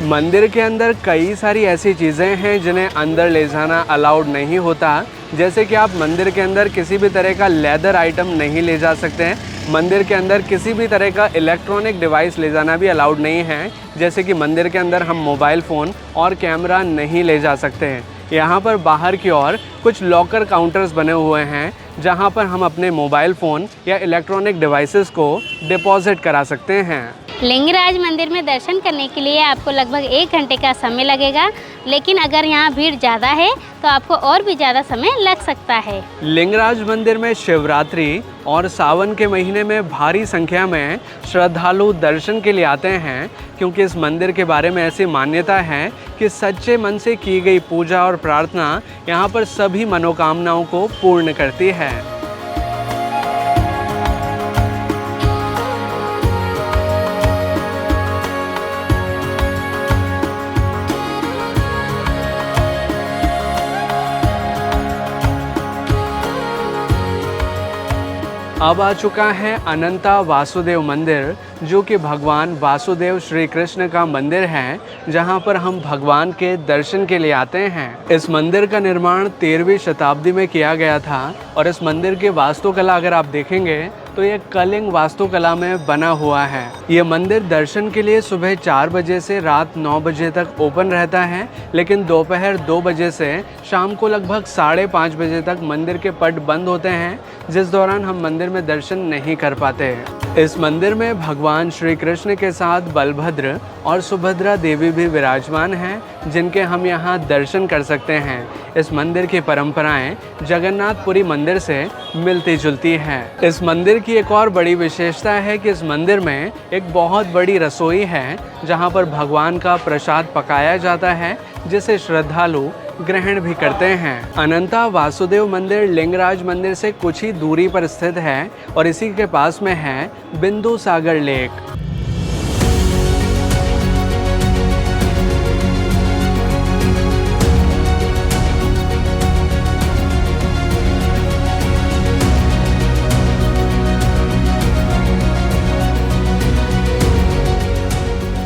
A: मंदिर के अंदर कई सारी ऐसी चीज़ें हैं जिन्हें अंदर ले जाना अलाउड नहीं होता, जैसे कि आप मंदिर के अंदर किसी भी तरह का लेदर आइटम नहीं ले जा सकते हैं। मंदिर के अंदर किसी भी तरह का इलेक्ट्रॉनिक डिवाइस ले जाना भी अलाउड नहीं है, जैसे कि मंदिर के अंदर हम मोबाइल फ़ोन और कैमरा नहीं ले जा सकते हैं। यहाँ पर बाहर की ओर कुछ लॉकर काउंटर्स बने हुए हैं जहाँ पर हम अपने मोबाइल फ़ोन या इलेक्ट्रॉनिक डिवाइसेस को डिपॉजिट करा सकते हैं।
B: लिंगराज मंदिर में दर्शन करने के लिए आपको लगभग 1 घंटे का समय लगेगा, लेकिन अगर यहाँ भीड़ ज़्यादा है तो आपको और भी ज़्यादा समय लग सकता है।
A: लिंगराज मंदिर में शिवरात्रि और सावन के महीने में भारी संख्या में श्रद्धालु दर्शन के लिए आते हैं, क्योंकि इस मंदिर के बारे में ऐसी मान्यता है कि सच्चे मन से की गई पूजा और प्रार्थना यहाँ पर सभी मनोकामनाओं को पूर्ण करती है। अब आ चुका है अनंता वासुदेव मंदिर, जो कि भगवान वासुदेव श्री कृष्ण का मंदिर है, जहां पर हम भगवान के दर्शन के लिए आते हैं। इस मंदिर का निर्माण 13वीं शताब्दी में किया गया था और इस मंदिर की वास्तुकला अगर आप देखेंगे तो ये कलिंग वास्तुकला में बना हुआ है। ये मंदिर दर्शन के लिए सुबह 4 बजे से रात 9 बजे तक ओपन रहता है, लेकिन दोपहर 2 बजे से शाम को लगभग 5:30 बजे तक मंदिर के पट बंद होते हैं, जिस दौरान हम मंदिर में दर्शन नहीं कर पाते। इस मंदिर में भगवान श्री कृष्ण के साथ बलभद्र और सुभद्रा देवी भी विराजमान हैं, जिनके हम यहाँ दर्शन कर सकते हैं। इस मंदिर की परंपराएं जगन्नाथपुरी मंदिर से मिलती जुलती हैं। इस मंदिर की एक और बड़ी विशेषता है कि इस मंदिर में एक बहुत बड़ी रसोई है, जहाँ पर भगवान का प्रसाद पकाया जाता है, जिसे श्रद्धालु ग्रहण भी करते हैं। अनंता वासुदेव मंदिर लिंगराज मंदिर से कुछ ही दूरी पर स्थित है और इसी के पास में है बिंदु सागर लेक।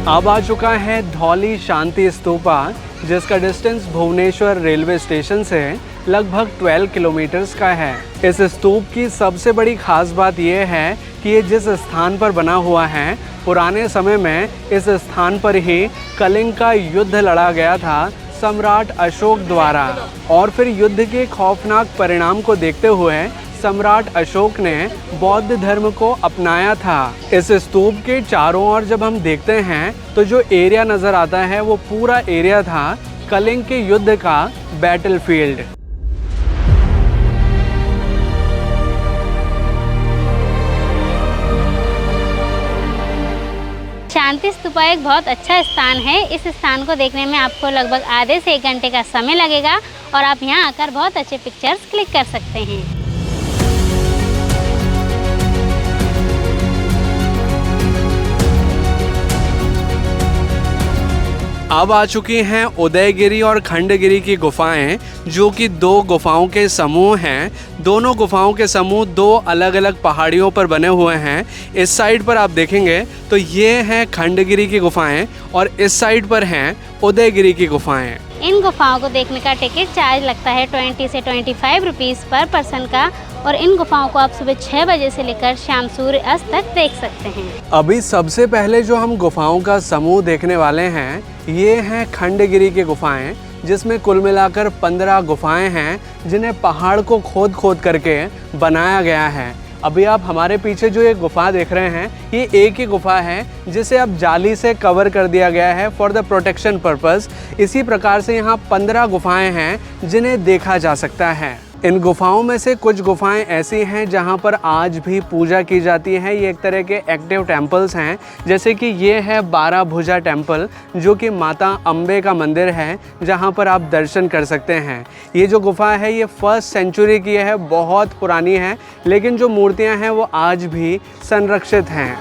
A: अब आ चुका है धौली शांति स्तूपा, जिसका डिस्टेंस भुवनेश्वर रेलवे स्टेशन से लगभग 12 किलोमीटर्स का है। इस स्तूप की सबसे बड़ी खास बात यह है कि ये जिस स्थान पर बना हुआ है, पुराने समय में इस स्थान पर ही कलिंग का युद्ध लड़ा गया था सम्राट अशोक द्वारा, और फिर युद्ध के खौफनाक परिणाम को देखते हुए सम्राट अशोक ने बौद्ध धर्म को अपनाया था। इस स्तूप के चारों ओर जब हम देखते हैं तो जो एरिया नज़र आता है वो पूरा एरिया था कलिंग के युद्ध का बैटलफील्ड।
B: शांति स्तूपा एक बहुत अच्छा स्थान है। इस स्थान को देखने में आपको लगभग आधे से 1 घंटे का समय लगेगा और आप यहाँ आकर बहुत अच्छे पिक्चर्स क्लिक कर सकते हैं।
A: अब आ चुकी हैं उदयगिरी और खंडगिरी की गुफाएं, जो कि 2 गुफाओं के समूह हैं। दोनों गुफाओं के समूह 2 अलग अलग पहाड़ियों पर बने हुए हैं। इस साइड पर आप देखेंगे तो ये हैं खंडगिरी की गुफाएं और इस साइड पर हैं उदयगिरी की गुफाएं।
B: इन गुफाओं को देखने का टिकट चार्ज लगता है 20 से 25 रुपीज़ पर पर्सन का और इन गुफाओं को आप सुबह 6 बजे से लेकर शाम सूर्य अस्त तक देख सकते हैं।
A: अभी सबसे पहले जो हम गुफाओं का समूह देखने वाले हैं ये हैं खंडगिरी की गुफाएं, जिसमें कुल मिलाकर 15 गुफाएं हैं जिन्हें पहाड़ को खोद खोद करके बनाया गया है। अभी आप हमारे पीछे जो ये गुफा देख रहे हैं ये एक ही गुफा है जिसे अब जाली से कवर कर दिया गया है फॉर द प्रोटेक्शन पर्पस। इसी प्रकार से यहाँ 15 गुफाएं हैं जिन्हें देखा जा सकता है। इन गुफाओं में से कुछ गुफाएं ऐसी हैं जहां पर आज भी पूजा की जाती है। ये एक तरह के एक्टिव टेम्पल्स हैं, जैसे कि ये है 12 भुजा टेम्पल, जो कि माता अम्बे का मंदिर है, जहां पर आप दर्शन कर सकते हैं। ये जो गुफा है ये 1st सेंचुरी की है, बहुत पुरानी है, लेकिन जो मूर्तियां हैं वो आज भी संरक्षित हैं।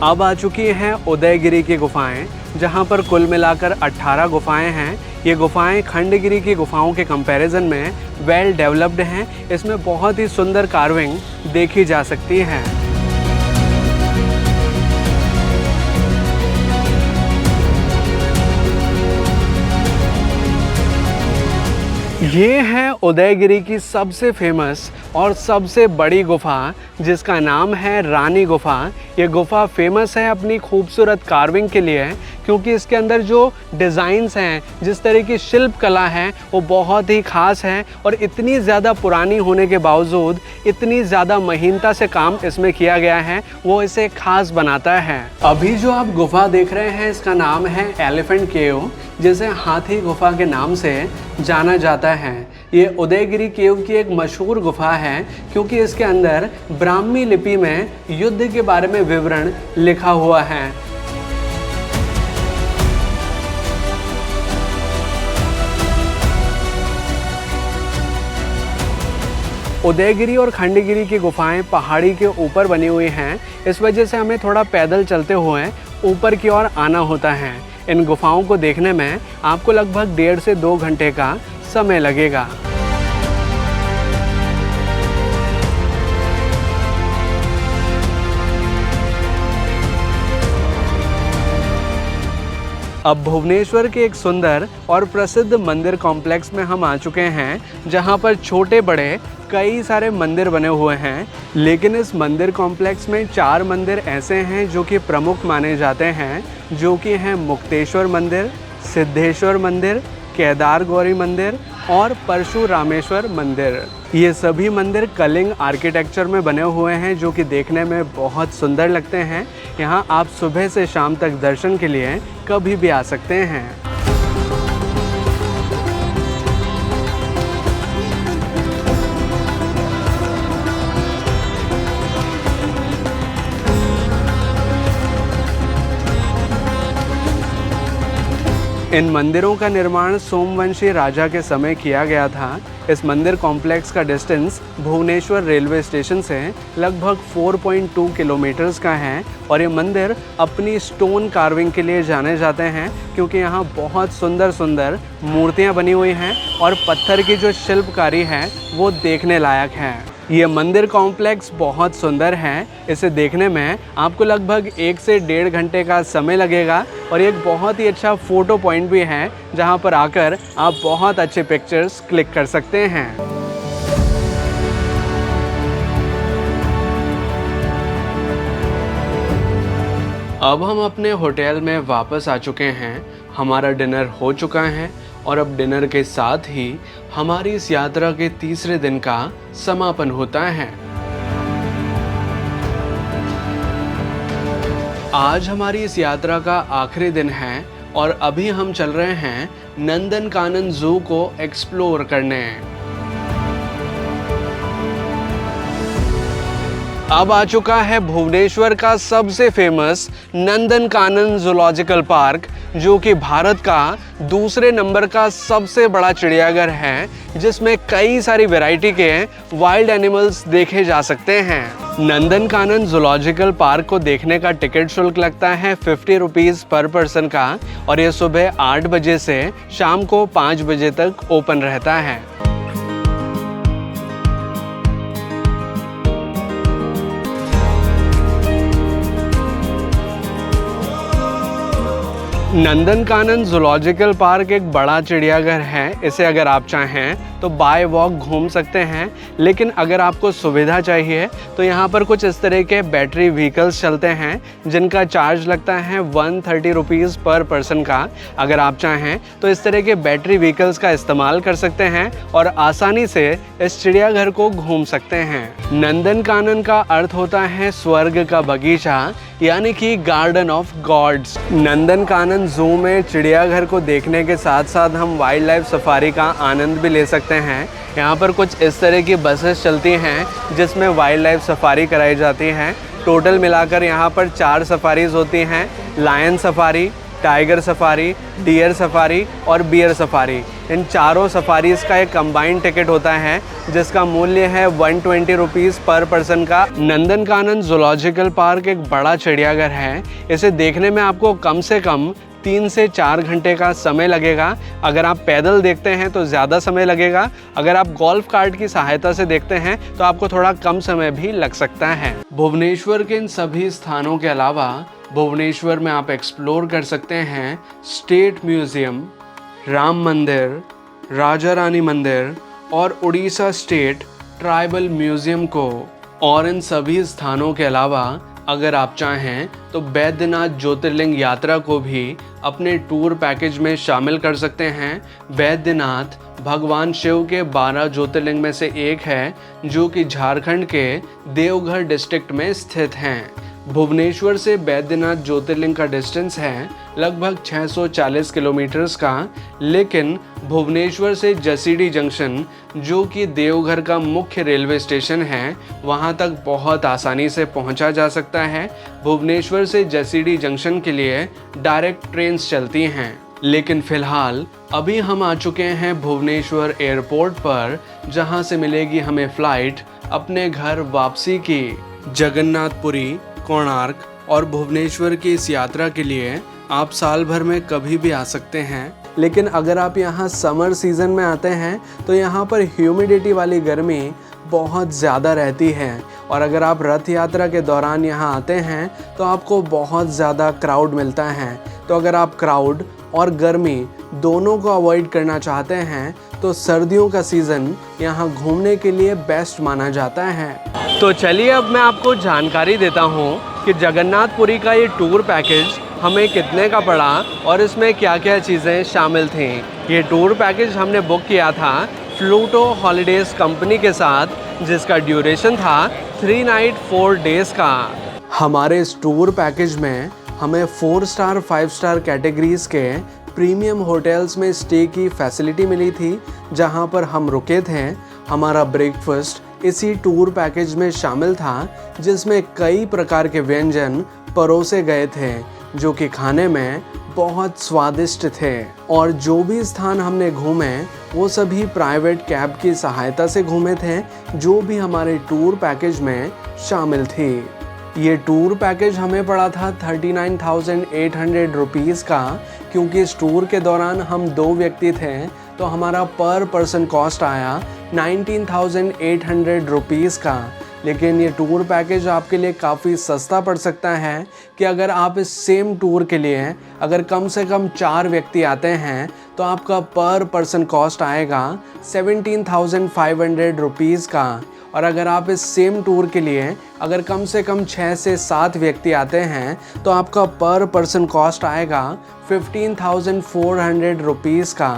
A: अब आ चुकी हैं उदयगिरी की गुफाएं, जहां पर कुल मिलाकर 18 गुफाएं हैं। ये गुफाएं खंडगिरी की गुफाओं के कंपैरिजन में वेल डेवलप्ड हैं। इसमें बहुत ही सुंदर कार्विंग देखी जा सकती है। ये है उदयगिरी की सबसे फेमस और सबसे बड़ी गुफा, जिसका नाम है रानी गुफा। ये गुफा फेमस है अपनी खूबसूरत कार्विंग के लिए, क्योंकि इसके अंदर जो डिज़ाइंस हैं, जिस तरह की शिल्प कला है वो बहुत ही ख़ास है और इतनी ज़्यादा पुरानी होने के बावजूद इतनी ज़्यादा महीनता से काम इसमें किया गया है, वो इसे ख़ास बनाता है। अभी जो आप गुफा देख रहे हैं इसका नाम है एलिफेंट केव, जिसे हाथी गुफा के नाम से जाना जाता है। ये उदयगिरी केव की एक मशहूर गुफा है, क्योंकि इसके अंदर ब्राह्मी लिपि में युद्ध के बारे में विवरण लिखा हुआ है। उदयगिरी और खंडगिरी की गुफाएं पहाड़ी के ऊपर बनी हुई हैं, इस वजह से हमें थोड़ा पैदल चलते हुए ऊपर की ओर आना होता है। इन गुफाओं को देखने में आपको लगभग 1.5 से 2 घंटे का समय लगेगा। अब भुवनेश्वर के एक सुंदर और प्रसिद्ध मंदिर कॉम्प्लेक्स में हम आ चुके हैं, जहां पर छोटे बड़े कई सारे मंदिर बने हुए हैं। लेकिन इस मंदिर कॉम्प्लेक्स में 4 मंदिर ऐसे हैं जो कि प्रमुख माने जाते हैं, जो कि हैं मुक्तेश्वर मंदिर, सिद्धेश्वर मंदिर, केदार गौरी मंदिर और परशुरामेश्वर मंदिर। ये सभी मंदिर कलिंग आर्किटेक्चर में बने हुए हैं, जो कि देखने में बहुत सुंदर लगते हैं। यहाँ आप सुबह से शाम तक दर्शन के लिए कभी भी आ सकते हैं। इन मंदिरों का निर्माण सोमवंशी राजा के समय किया गया था। इस मंदिर कॉम्प्लेक्स का डिस्टेंस भुवनेश्वर रेलवे स्टेशन से लगभग 4.2 किलोमीटर्स का है और ये मंदिर अपनी स्टोन कार्विंग के लिए जाने जाते हैं, क्योंकि यहाँ बहुत सुंदर सुंदर मूर्तियाँ बनी हुई हैं और पत्थर की जो शिल्पकारी है वो देखने लायक है। ये मंदिर कॉम्प्लेक्स बहुत सुंदर है। इसे देखने में आपको लगभग 1 से 1.5 घंटे का समय लगेगा और एक बहुत ही अच्छा फ़ोटो पॉइंट भी है, जहाँ पर आकर आप बहुत अच्छे पिक्चर्स क्लिक कर सकते हैं। अब हम अपने होटल में वापस आ चुके हैं। हमारा डिनर हो चुका है और अब डिनर के साथ ही हमारी इस यात्रा के तीसरे दिन का समापन होता है। आज हमारी इस यात्रा का आखिरी दिन है और अभी हम चल रहे हैं नंदनकानन जू को एक्सप्लोर करने। अब आ चुका है भुवनेश्वर का सबसे फेमस नंदनकानन जूलॉजिकल पार्क, जो कि भारत का दूसरे नंबर का सबसे बड़ा चिड़ियाघर है, जिसमें कई सारी वैरायटी के वाइल्ड एनिमल्स देखे जा सकते हैं। नंदनकानन जूलॉजिकल पार्क को देखने का टिकट शुल्क लगता है 50 रुपीज़ पर पर्सन का और ये सुबह 8 बजे से शाम को 5 बजे तक ओपन रहता है। नंदनकानन जूलॉजिकल पार्क एक बड़ा चिड़ियाघर है। इसे अगर आप चाहें तो बाय वॉक घूम सकते हैं, लेकिन अगर आपको सुविधा चाहिए तो यहाँ पर कुछ इस तरह के बैटरी व्हीकल्स चलते हैं जिनका चार्ज लगता है 130 रुपीज़ पर पर्सन का। अगर आप चाहें तो इस तरह के बैटरी व्हीकल्स का इस्तेमाल कर सकते हैं और आसानी से इस चिड़ियाघर को घूम सकते हैं। नंदनकानन का अर्थ होता है स्वर्ग का बगीचा, यानी कि गार्डन ऑफ गॉड्स। नंदनकानन जू में चिड़ियाघर को देखने के साथ साथ हम वाइल्ड लाइफ सफारी का आनंद भी ले सकते हैं। यहाँ पर कुछ इस तरह की बसेस चलती हैं जिसमें वाइल्ड लाइफ सफारी कराई जाती है। टोटल मिलाकर यहाँ पर 4 सफारीज होती हैं: lion safari, tiger safari, deer safari और बियर सफारी। इन चारों सफारीज का एक कंबाइंड टिकट होता है जिसका मूल्य है 120 रुपीज़ पर पर्सन का। नंदनकानन जूलॉजिकल पार्क एक बड़ा चिड़ियाघर है। इसे देखने में आपको कम से कम 3 से 4 घंटे का समय लगेगा। अगर आप पैदल देखते हैं तो ज़्यादा समय लगेगा। अगर आप गोल्फ कार्ट की सहायता से देखते हैं तो आपको थोड़ा कम समय भी लग सकता है। भुवनेश्वर के इन सभी स्थानों के अलावा भुवनेश्वर में आप एक्सप्लोर कर सकते हैं स्टेट म्यूज़ियम, राम मंदिर, राजा रानी मंदिर और उड़ीसा स्टेट ट्राइबल म्यूज़ियम को। और इन सभी स्थानों के अलावा अगर आप चाहें तो बैद्यनाथ ज्योतिर्लिंग यात्रा को भी अपने टूर पैकेज में शामिल कर सकते हैं। बैद्यनाथ भगवान शिव के 12 ज्योतिर्लिंग में से एक है, जो कि झारखंड के देवघर डिस्ट्रिक्ट में स्थित हैं। भुवनेश्वर से बैद्यनाथ ज्योतिर्लिंग का डिस्टेंस है लगभग 640 किलोमीटर्स का, लेकिन भुवनेश्वर से जसीडी जंक्शन, जो कि देवघर का मुख्य रेलवे स्टेशन है, वहां तक बहुत आसानी से पहुंचा जा सकता है। भुवनेश्वर से जसीडी जंक्शन के लिए डायरेक्ट ट्रेन्स चलती हैं। लेकिन फ़िलहाल अभी हम आ चुके हैं भुवनेश्वर एयरपोर्ट पर, जहां से मिलेगी हमें फ़्लाइट अपने घर वापसी की। जगन्नाथपुरी, कोणार्क और भुवनेश्वर की इस यात्रा के लिए आप साल भर में कभी भी आ सकते हैं, लेकिन अगर आप यहाँ समर सीज़न में आते हैं तो यहाँ पर ह्यूमिडिटी वाली गर्मी बहुत ज़्यादा रहती है। और अगर आप रथ यात्रा के दौरान यहाँ आते हैं तो आपको बहुत ज़्यादा क्राउड मिलता है। तो अगर आप क्राउड और गर्मी दोनों को अवॉइड करना चाहते हैं तो सर्दियों का सीज़न यहाँ घूमने के लिए बेस्ट माना जाता है। तो चलिए अब मैं आपको जानकारी देता हूँ कि जगन्नाथपुरी का ये टूर पैकेज हमें कितने का पड़ा और इसमें क्या क्या चीज़ें शामिल थीं। ये टूर पैकेज हमने बुक किया था फ्लूटो हॉलीडेज़ कंपनी के साथ, जिसका ड्यूरेशन था 3 नाइट 4 डेज़ का। हमारे इस टूर पैकेज में हमें 4 स्टार 5 स्टार कैटेगरीज़ के प्रीमियम होटल्स में स्टे की फैसिलिटी मिली थी, जहां पर हम रुके थे। हमारा ब्रेकफास्ट इसी टूर पैकेज में शामिल था, जिसमें कई प्रकार के व्यंजन परोसे गए थे जो कि खाने में बहुत स्वादिष्ट थे। और जो भी स्थान हमने घूमे वो सभी प्राइवेट कैब की सहायता से घूमे थे, जो भी हमारे टूर पैकेज में शामिल थी। ये टूर पैकेज हमें पड़ा था 39,800 रुपीज़ का, क्योंकि इस टूर के दौरान हम 2 व्यक्ति थे तो हमारा पर पर्सन कॉस्ट आया 19,800 रुपीज़ का। लेकिन ये टूर पैकेज आपके लिए काफ़ी सस्ता पड़ सकता है कि अगर आप इस सेम टूर के लिए अगर कम से कम 4 व्यक्ति आते हैं तो आपका पर पर्सन कॉस्ट आएगा 17,500 रुपीज़ का। और अगर आप इस सेम टूर के लिए अगर कम से कम 6 से 7 व्यक्ति आते हैं तो आपका पर पर्सन कॉस्ट आएगा 15,400 रुपीज़ का।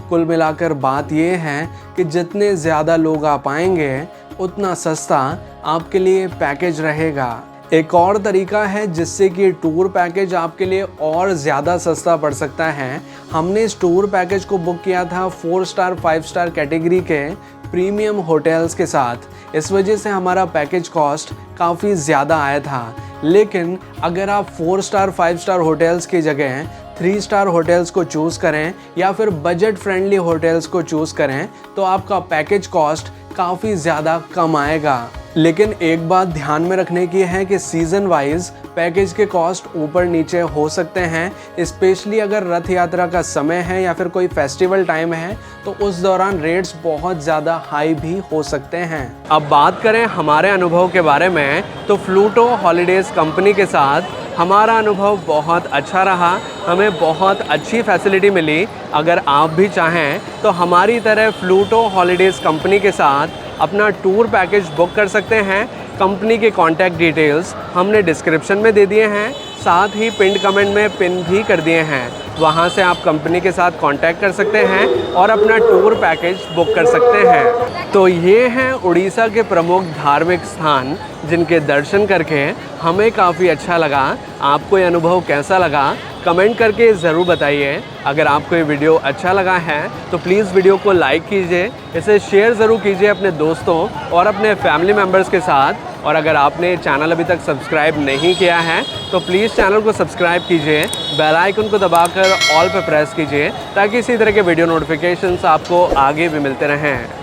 A: कुल मिलाकर बात ये है कि जितने ज़्यादा लोग आप आएंगे उतना सस्ता आपके लिए पैकेज रहेगा। एक और तरीका है जिससे कि टूर पैकेज आपके लिए और ज़्यादा सस्ता पड़ सकता है। हमने इस टूर पैकेज को बुक किया था 4 स्टार 5 स्टार कैटेगरी के प्रीमियम होटल्स के साथ। इस वजह से हमारा पैकेज कॉस्ट काफ़ी ज़्यादा आया था। लेकिन अगर आप 4 स्टार 5 स्टार होटल्स की जगह 3 स्टार होटल्स को चूज़ करें या फिर बजट फ्रेंडली होटल्स को चूज़ करें तो आपका पैकेज कॉस्ट काफ़ी ज़्यादा कम आएगा। लेकिन एक बात ध्यान में रखने की है कि सीज़न वाइज पैकेज के कॉस्ट ऊपर नीचे हो सकते हैं, स्पेशली अगर रथ यात्रा का समय है या फिर कोई फेस्टिवल टाइम है तो उस दौरान रेट्स बहुत ज़्यादा हाई भी हो सकते हैं। अब बात करें हमारे अनुभव के बारे में तो फ्लूटो हॉलीडेज़ कंपनी के साथ हमारा अनुभव बहुत अच्छा रहा। हमें बहुत अच्छी फैसिलिटी मिली। अगर आप भी चाहें तो हमारी तरह फ्लूटो हॉलीडेज़ कंपनी के साथ अपना टूर पैकेज बुक कर सकते हैं। कंपनी के कॉन्टैक्ट डिटेल्स हमने डिस्क्रिप्शन में दे दिए हैं, साथ ही पिन कमेंट में पिन भी कर दिए हैं। वहां से आप कंपनी के साथ कांटेक्ट कर सकते हैं और अपना टूर पैकेज बुक कर सकते हैं। तो ये हैं उड़ीसा के प्रमुख धार्मिक स्थान जिनके दर्शन करके हमें काफ़ी अच्छा लगा। आपको ये अनुभव कैसा लगा कमेंट करके ज़रूर बताइए। अगर आपको ये वीडियो अच्छा लगा है तो प्लीज़ वीडियो को लाइक कीजिए, इसे शेयर ज़रूर कीजिए अपने दोस्तों और अपने फैमिली मेम्बर्स के साथ। और अगर आपने चैनल अभी तक सब्सक्राइब नहीं किया है तो प्लीज़ चैनल को सब्सक्राइब कीजिए, बेल आइकन को दबाकर ऑल पे प्रेस कीजिए ताकि इसी तरह के वीडियो नोटिफिकेशंस आपको आगे भी मिलते रहें।